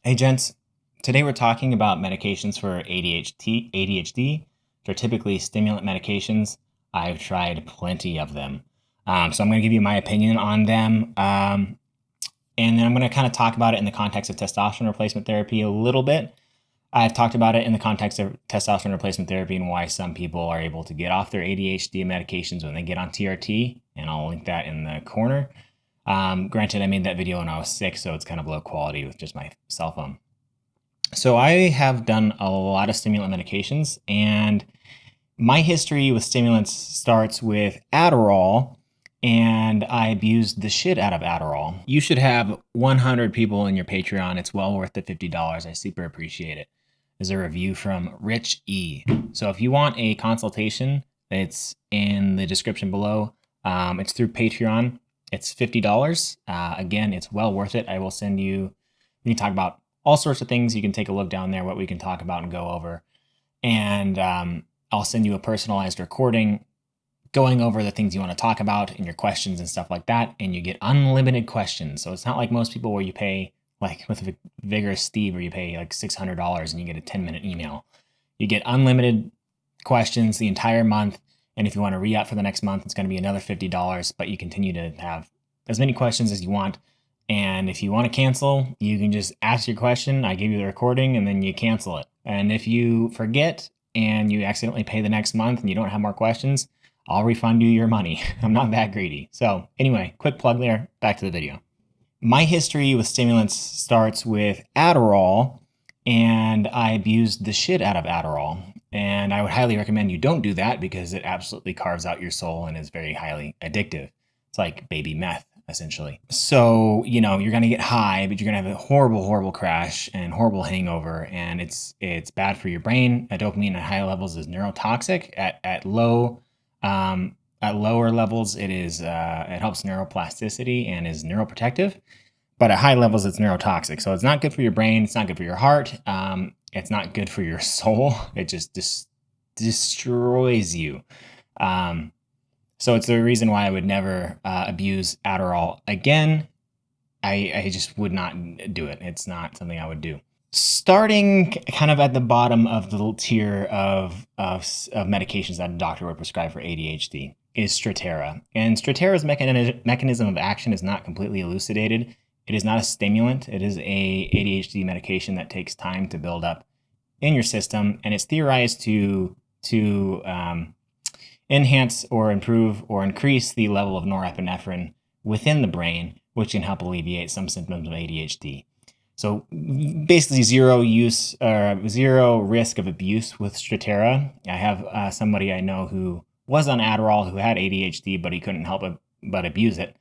Hey gents, today we're talking about medications for ADHD, which are typically stimulant medications. I've tried plenty of them. So I'm going to give you my opinion on them. And then I'm going to kind of talk about it in the context of testosterone replacement therapy a little bit. I've talked about it in the context of testosterone replacement therapy and why some people are able to get off their ADHD medications when they get on TRT, and I'll link that in the corner. Granted, I made that video when I was sick, so it's kind of low quality with just my cell phone. So I have done a lot of stimulant medications, and my history with stimulants starts with Adderall, and I abused the shit out of Adderall. You should have 100 people in your Patreon. It's well worth the $50. I super appreciate it. There's a review from Rich E. So if you want a consultation, it's in the description below. It's through Patreon. It's $50. Again, it's well worth it. I will send you, we can talk about all sorts of things. You can take a look down there, what we can talk about and go over. And I'll send you a personalized recording going over the things you want to talk about and your questions and stuff like that. And you get unlimited questions. So it's not like most people where you pay, like with Vigorous Steve, where you pay like $600 and you get a 10-minute email. You get unlimited questions the entire month. And if you want to re-up for the next month, it's going to be another $50, but you continue to have as many questions as you want. And if you want to cancel, you can just ask your question. I give you the recording and then you cancel it. And if you forget and you accidentally pay the next month and you don't have more questions, I'll refund you your money. I'm not that greedy. So anyway, quick plug there. Back to the video. My history with stimulants starts with Adderall, and I abused the shit out of Adderall. And I would highly recommend you don't do that because it absolutely carves out your soul and is very highly addictive. It's like baby meth, essentially. So, you're going to get high, but you're going to have a horrible, horrible crash and horrible hangover. And it's bad for your brain. Dopamine at high levels is neurotoxic. At lower levels, it helps neuroplasticity and is neuroprotective. But at high levels, it's neurotoxic. So it's not good for your brain. It's not good for your heart. It's not good for your soul. It just destroys you. So it's the reason why I would never abuse Adderall again. I just would not do it. It's not something I would do. Starting kind of at the bottom of the little tier of medications that a doctor would prescribe for ADHD is Strattera. And Strattera's mechanism of action is not completely elucidated. It is not a stimulant. It is a ADHD medication that takes time to build up in your system, and it's theorized to enhance or improve or increase the level of norepinephrine within the brain, which can help alleviate some symptoms of ADHD. So basically zero risk of abuse with Strattera. I have somebody I know who was on Adderall who had ADHD, but he couldn't help but abuse it.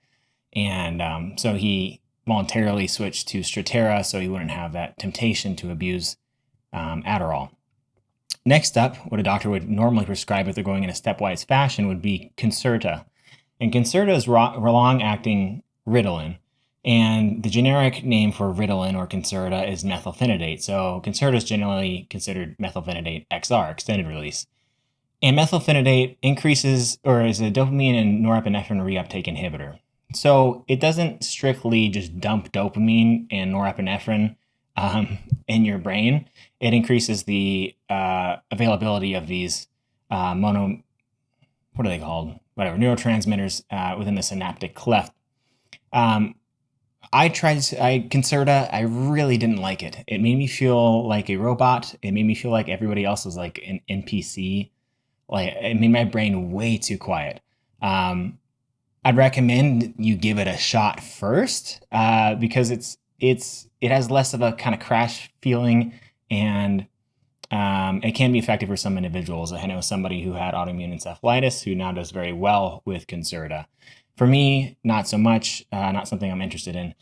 And so he voluntarily switched to Strattera so he wouldn't have that temptation to abuse Adderall. Next up, what a doctor would normally prescribe if they're going in a stepwise fashion would be Concerta. And Concerta is long-acting Ritalin. And the generic name for Ritalin or Concerta is methylphenidate. So Concerta is generally considered methylphenidate XR, extended release. And methylphenidate increases or is a dopamine and norepinephrine reuptake inhibitor. So it doesn't strictly just dump dopamine and norepinephrine in your brain. It increases the availability of these neurotransmitters within the synaptic cleft. I tried Concerta. I really didn't like it. It made me feel like a robot. It made me feel like everybody else was like an NPC. Like it made my brain way too quiet. I'd recommend you give it a shot first because it has less of a kind of crash feeling, and it can be effective for some individuals. I know somebody who had autoimmune encephalitis who now does very well with Concerta. For me, not so much, not something I'm interested in.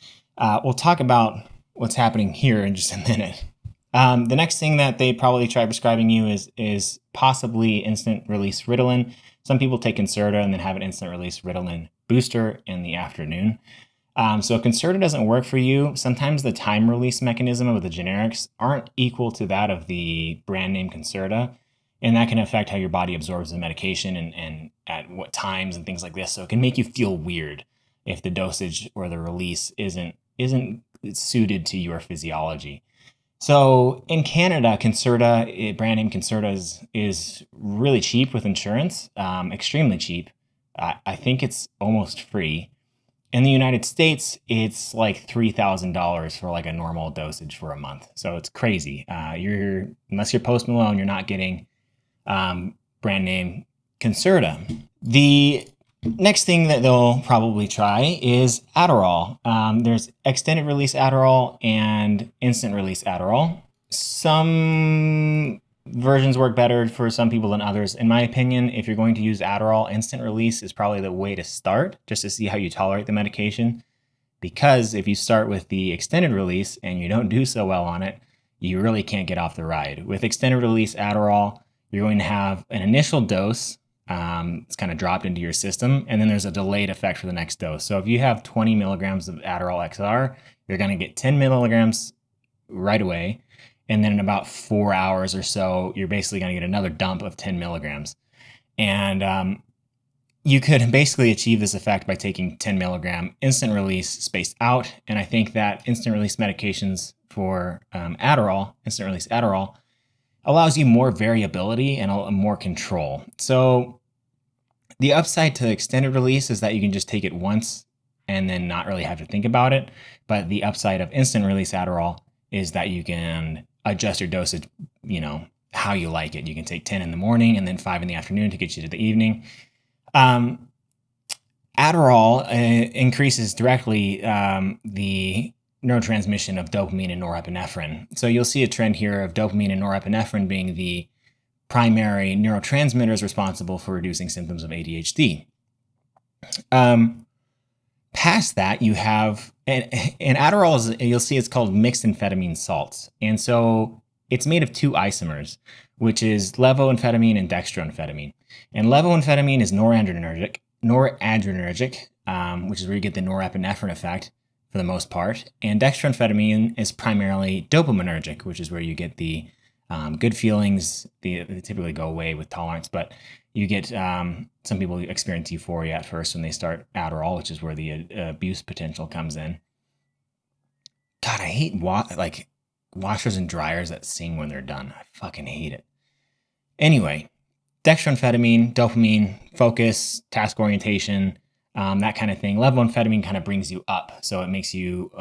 We'll talk about what's happening here in just a minute. The next thing that they probably try prescribing you is possibly instant release Ritalin. Some people take Concerta and then have an instant release Ritalin booster in the afternoon. So if Concerta doesn't work for you, sometimes the time release mechanism of the generics aren't equal to that of the brand name Concerta. And that can affect how your body absorbs the medication and at what times and things like this. So it can make you feel weird if the dosage or the release isn't suited to your physiology. So in Canada, Concerta, brand name Concerta is really cheap with insurance, extremely cheap. I think it's almost free. In the United States, it's like $3,000 for like a normal dosage for a month. So it's crazy. Unless you're Post Malone, you're not getting brand name Concerta. The next thing that they'll probably try is Adderall. There's extended release Adderall and instant release Adderall. Some versions work better for some people than others. In my opinion, if you're going to use Adderall, instant release is probably the way to start, just to see how you tolerate the medication. Because if you start with the extended release and you don't do so well on it, you really can't get off the ride. With extended release Adderall, you're going to have an initial dose. It's kind of dropped into your system, and then there's a delayed effect for the next dose. So if you have 20 milligrams of Adderall XR, you're going to get 10 milligrams right away. And then in about 4 hours or so, you're basically going to get another dump of 10 milligrams. And you could basically achieve this effect by taking 10 milligram instant release spaced out. And I think that instant release medications for Adderall, instant release Adderall, allows you more variability and more control. So the upside to extended release is that you can just take it once and then not really have to think about it. But the upside of instant release Adderall is that you can adjust your dosage, how you like it. You can take 10 in the morning and then 5 in the afternoon to get you to the evening. Adderall increases directly the neurotransmission of dopamine and norepinephrine. So you'll see a trend here of dopamine and norepinephrine being the primary neurotransmitters responsible for reducing symptoms of ADHD. Past that, you have, and Adderall you'll see it's called mixed amphetamine salts. And so it's made of 2 isomers, which is levoamphetamine and dextroamphetamine. And levoamphetamine is noradrenergic, which is where you get the norepinephrine effect for the most part. And dextroamphetamine is primarily dopaminergic, which is where you get the good feelings. They typically go away with tolerance, but you get some people experience euphoria at first when they start Adderall, which is where the abuse potential comes in. God, I hate washers and dryers that sing when they're done. I fucking hate it. Anyway, dextroamphetamine, dopamine, focus, task orientation, that kind of thing. Levoamphetamine kind of brings you up. So it makes you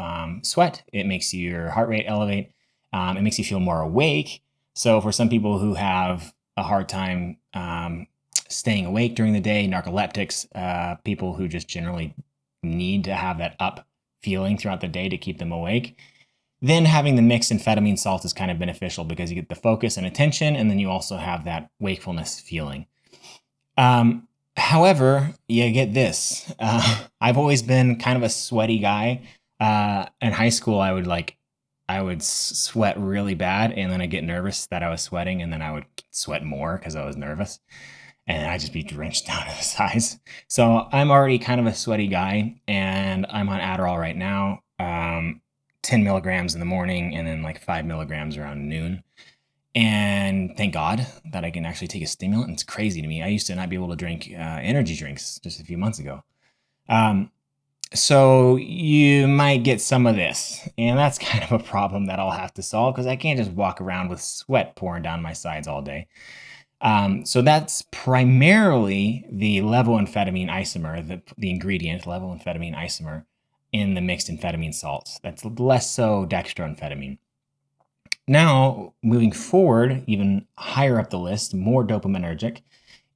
sweat. It makes your heart rate elevate. It makes you feel more awake. So for some people who have a hard time staying awake during the day, narcoleptics, people who just generally need to have that up feeling throughout the day to keep them awake, then having the mixed amphetamine salt is kind of beneficial because you get the focus and attention, and then you also have that wakefulness feeling. However, you get this. I've always been kind of a sweaty guy. In high school, I would sweat really bad, and then I'd get nervous that I was sweating, and then I would sweat more because I was nervous, and I'd just be drenched down to the sides. So I'm already kind of a sweaty guy, and I'm on Adderall right now, 10 milligrams in the morning, and then like 5 milligrams around noon. And thank God that I can actually take a stimulant. It's crazy to me. I used to not be able to drink energy drinks just a few months ago. So you might get some of this, and that's kind of a problem that I'll have to solve because I can't just walk around with sweat pouring down my sides all day. So that's primarily the levoamphetamine isomer, the ingredient, levoamphetamine isomer in the mixed amphetamine salts. That's less so dextroamphetamine. Now, moving forward, even higher up the list, more dopaminergic,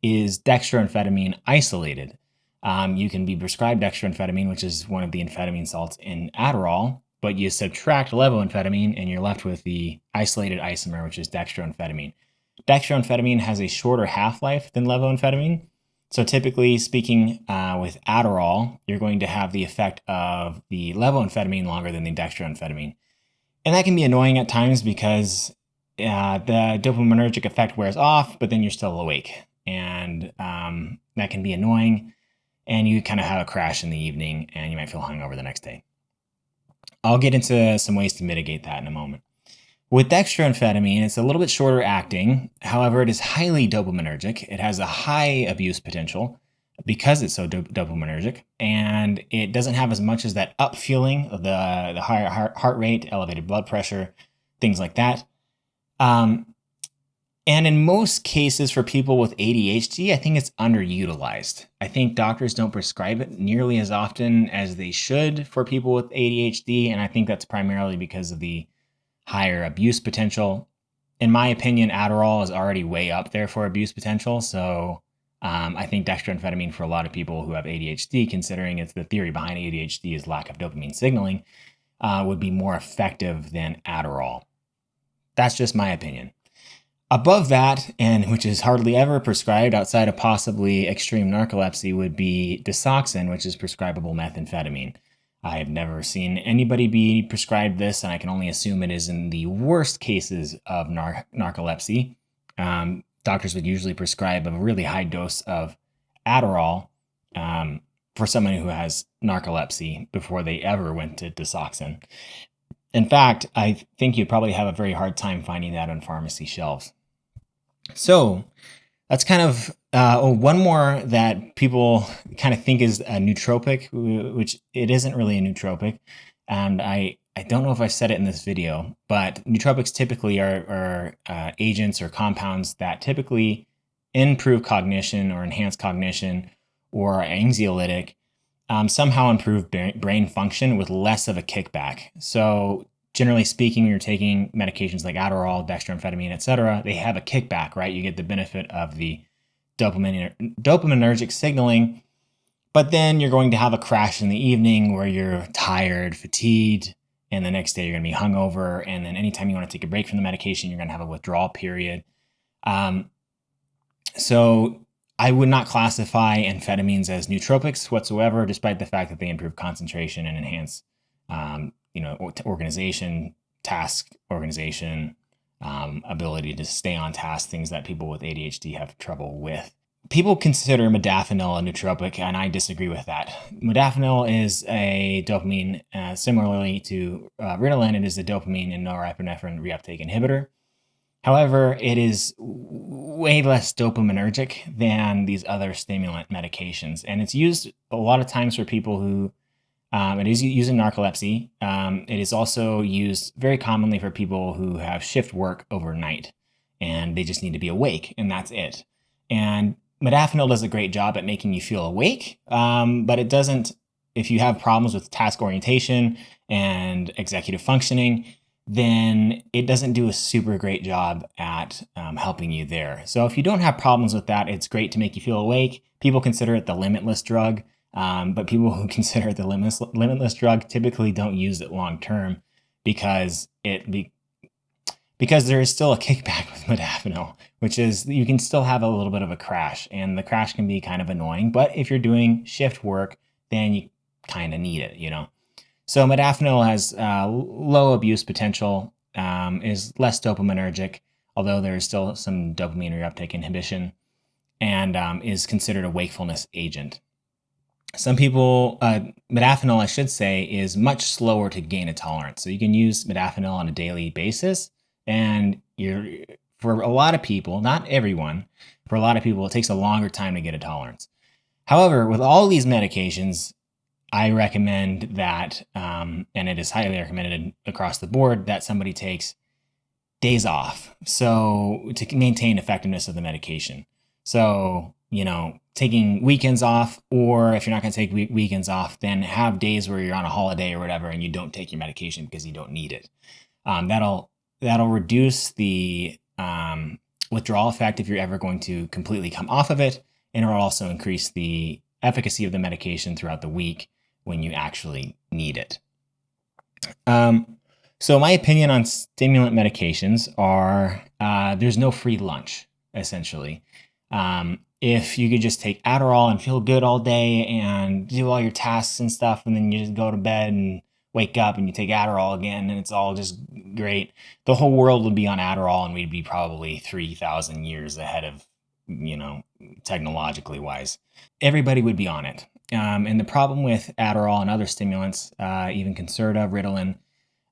is dextroamphetamine isolated. You can be prescribed dextroamphetamine, which is one of the amphetamine salts in Adderall, but you subtract levoamphetamine and you're left with the isolated isomer, which is dextroamphetamine. Dextroamphetamine has a shorter half-life than levoamphetamine. So typically speaking, with Adderall, you're going to have the effect of the levoamphetamine longer than the dextroamphetamine. And that can be annoying at times because the dopaminergic effect wears off, but then you're still awake. And that can be annoying. And you kind of have a crash in the evening and you might feel hungover the next day. I'll get into some ways to mitigate that in a moment. With dextroamphetamine, it's a little bit shorter acting. However, it is highly dopaminergic. It has a high abuse potential. because it's so dopaminergic, and it doesn't have as much as that up feeling of the higher heart rate, elevated blood pressure, things like that. And in most cases for people with ADHD, I think it's underutilized. I think doctors don't prescribe it nearly as often as they should for people with ADHD, and I think that's primarily because of the higher abuse potential. In my opinion, Adderall is already way up there for abuse potential, so I think dextroamphetamine for a lot of people who have ADHD, considering it's the theory behind ADHD is lack of dopamine signaling, would be more effective than Adderall. That's just my opinion. Above that, and which is hardly ever prescribed outside of possibly extreme narcolepsy, would be Desoxyn, which is prescribable methamphetamine. I have never seen anybody be prescribed this, and I can only assume it is in the worst cases of narcolepsy. Doctors would usually prescribe a really high dose of Adderall for someone who has narcolepsy before they ever went to Desoxyn. In fact, I think you'd probably have a very hard time finding that on pharmacy shelves. So that's kind of one more that people kind of think is a nootropic, which it isn't really a nootropic. And I don't know if I said it in this video, but nootropics typically are agents or compounds that typically improve cognition or enhance cognition or are anxiolytic, somehow improve brain function with less of a kickback. So generally speaking, when you're taking medications like Adderall, dextroamphetamine, etc., they have a kickback, right? You get the benefit of the dopaminergic signaling, but then you're going to have a crash in the evening where you're tired, fatigued, and the next day you're going to be hungover. And then anytime you want to take a break from the medication, you're going to have a withdrawal period. So I would not classify amphetamines as nootropics whatsoever, despite the fact that they improve concentration and enhance organization, task organization, ability to stay on task, things that people with ADHD have trouble with. People consider modafinil a nootropic, and I disagree with that. Modafinil is a dopamine, similarly to Ritalin, it is a dopamine and norepinephrine reuptake inhibitor. However, it is way less dopaminergic than these other stimulant medications, and it's used a lot of times for people who it is used in narcolepsy. It is also used very commonly for people who have shift work overnight and they just need to be awake, and that's it. And modafinil does a great job at making you feel awake, but it doesn't, if you have problems with task orientation and executive functioning, then it doesn't do a super great job at helping you there. So if you don't have problems with that, it's great to make you feel awake. People consider it the limitless drug. But people who consider it the limitless drug typically don't use it long term because because there is still a kickback with modafinil, which is you can still have a little bit of a crash, and the crash can be kind of annoying. But if you're doing shift work, then you kind of need it, So modafinil has low abuse potential, is less dopaminergic, although there is still some dopamine reuptake inhibition, and is considered a wakefulness agent. Some people, modafinil, I should say, is much slower to gain a tolerance. So you can use modafinil on a daily basis. And for a lot of people, not everyone, for a lot of people, it takes a longer time to get a tolerance. However, with all these medications, I recommend that, and it is highly recommended across the board, that somebody takes days off. So to maintain effectiveness of the medication. So, taking weekends off, or if you're not going to take weekends off, then have days where you're on a holiday or whatever and you don't take your medication because you don't need it. That'll reduce the withdrawal effect if you're ever going to completely come off of it, and it'll also increase the efficacy of the medication throughout the week when you actually need it. So my opinion on stimulant medications are there's no free lunch, essentially. If you could just take Adderall and feel good all day and do all your tasks and stuff, and then you just go to bed and wake up and you take Adderall again and it's all just great, the whole world would be on Adderall and we'd be probably 3,000 years ahead of, technologically wise. Everybody would be on it. And the problem with Adderall and other stimulants, even Concerta, Ritalin,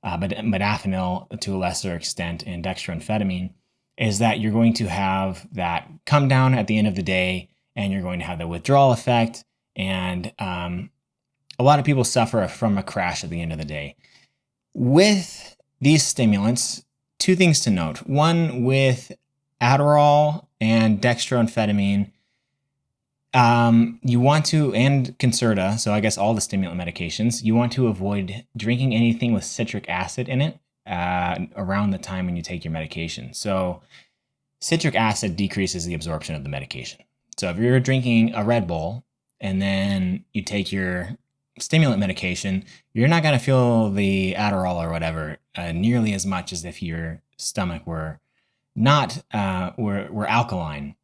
but modafinil to a lesser extent, and dextroamphetamine, is that you're going to have that come down at the end of the day, and you're going to have the withdrawal effect. And a lot of people suffer from a crash at the end of the day. With these stimulants, two things to note. One, with Adderall and Dextroamphetamine, you want to, and Concerta, so I guess all the stimulant medications, you want to avoid drinking anything with citric acid in it around the time when you take your medication. So citric acid decreases the absorption of the medication. So if you're drinking a Red Bull and then you take your stimulant medication, you're not going to feel the Adderall or whatever nearly as much as if your stomach were not were alkaline.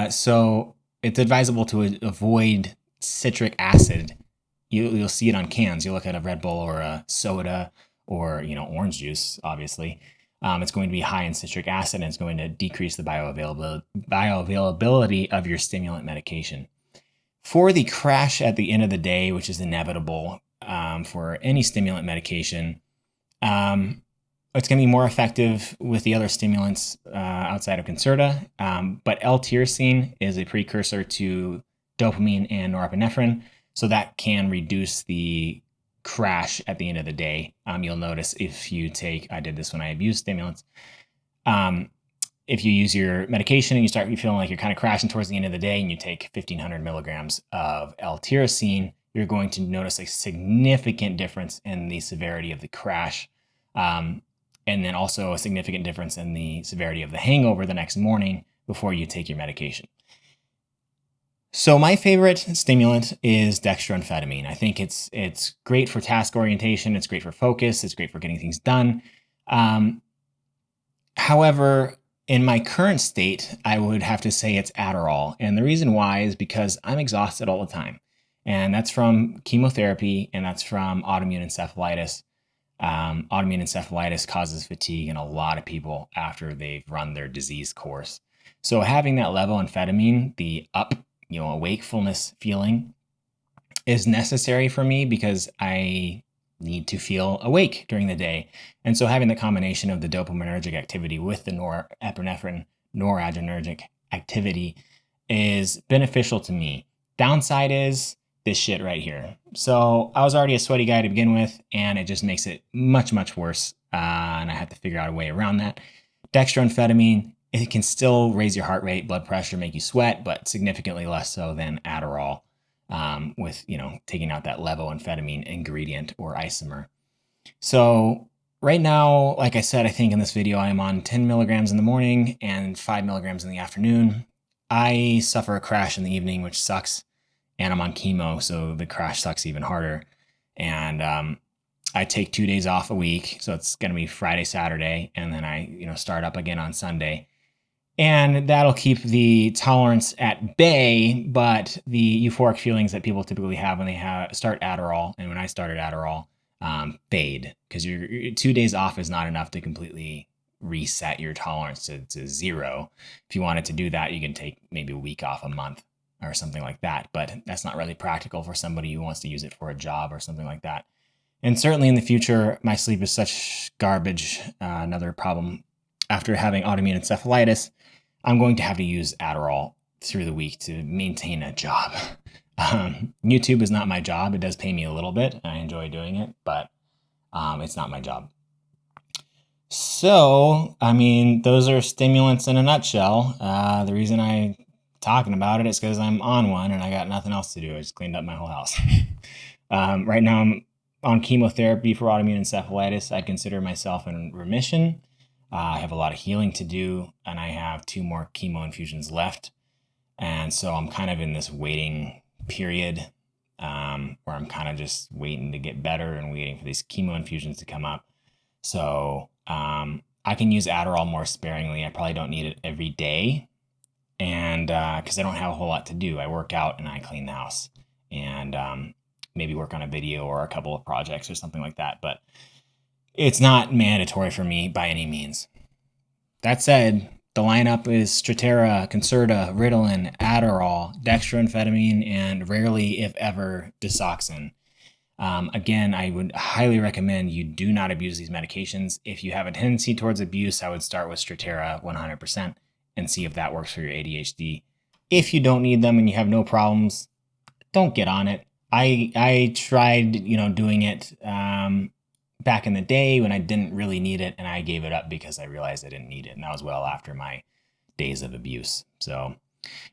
So it's advisable to avoid citric acid. You'll see it on cans. You look at a Red Bull or a soda or orange juice, obviously. It's going to be high in citric acid, and it's going to decrease the bioavailability of your stimulant medication. For the crash at the end of the day, which is inevitable for any stimulant medication, it's going to be more effective with the other stimulants outside of Concerta, but L-tyrosine is a precursor to dopamine and norepinephrine, so that can reduce the crash at the end of the day. You'll notice if you take, I did this when I abused stimulants, if you use your medication and you start feeling like you're kind of crashing towards the end of the day and you take 1,500 milligrams of L-tyrosine, you're going to notice a significant difference in the severity of the crash. And then also a significant difference in the severity of the hangover the next morning before you take your medication. So my favorite stimulant is Dextroamphetamine. I think it's great for task orientation. It's great for focus. It's great for getting things done. However, in my current state, I would have to say it's Adderall. And the reason why is because I'm exhausted all the time. And that's from chemotherapy and that's from autoimmune encephalitis. Autoimmune encephalitis causes fatigue in a lot of people after they've run their disease course. So having that levoamphetamine, the wakefulness feeling, is necessary for me because I need to feel awake during the day. And so having the combination of the dopaminergic activity with the norepinephrine noradrenergic activity is beneficial to me. Downside is this shit right here. So I was already a sweaty guy to begin with, and it just makes it much, much worse. And I have to figure out a way around that. Dextroamphetamine, it can still raise your heart rate, blood pressure, make you sweat, but significantly less so than Adderall, with taking out that levoamphetamine ingredient or isomer. So right now, like I said, I think in this video, I am on 10 milligrams in the morning and 5 milligrams in the afternoon. I suffer a crash in the evening, which sucks. And I'm on chemo, so the crash sucks even harder. And I take 2 days off a week, so it's going to be Friday, Saturday, and then I start up again on Sunday. And that'll keep the tolerance at bay, but the euphoric feelings that people typically have when they start Adderall, and when I started Adderall, fade, because your 2 days off is not enough to completely reset your tolerance to zero. If you wanted to do that, you can take maybe a week off a month or something like that, but that's not really practical for somebody who wants to use it for a job or something like that. And certainly in the future, my sleep is such garbage. Another problem after having autoimmune encephalitis, I'm going to have to use Adderall through the week to maintain a job. YouTube is not my job. It does pay me a little bit, and I enjoy doing it, but it's not my job. So, those are stimulants in a nutshell. The reason I'm talking about it is because I'm on one and I got nothing else to do. I just cleaned up my whole house. Right now I'm on chemotherapy for autoimmune encephalitis. I consider myself in remission. I have a lot of healing to do, and I have 2 more chemo infusions left. And so I'm kind of in this waiting period where I'm kind of just waiting to get better and waiting for these chemo infusions to come up. So I can use Adderall more sparingly. I probably don't need it every day. And because I don't have a whole lot to do. I work out and I clean the house and maybe work on a video or a couple of projects or something like that. But it's not mandatory for me by any means. That said, the lineup is Strattera, Concerta, Ritalin, Adderall, Dextroamphetamine, and rarely, if ever, Desoxin. Again, I would highly recommend you do not abuse these medications. If you have a tendency towards abuse, I would start with Strattera 100%. And see if that works for your ADHD. if you don't need them and you have no problems, don't get on it. I tried, doing it back in the day when I didn't really need it, and I gave it up because I realized I didn't need it, and that was well after my days of abuse. So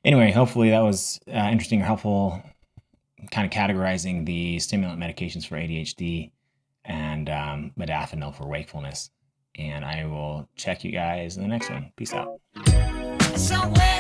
anyway, hopefully that was interesting or helpful, kind of categorizing the stimulant medications for ADHD and modafinil for wakefulness. And I will check you guys in the next one. Peace out. Somewhere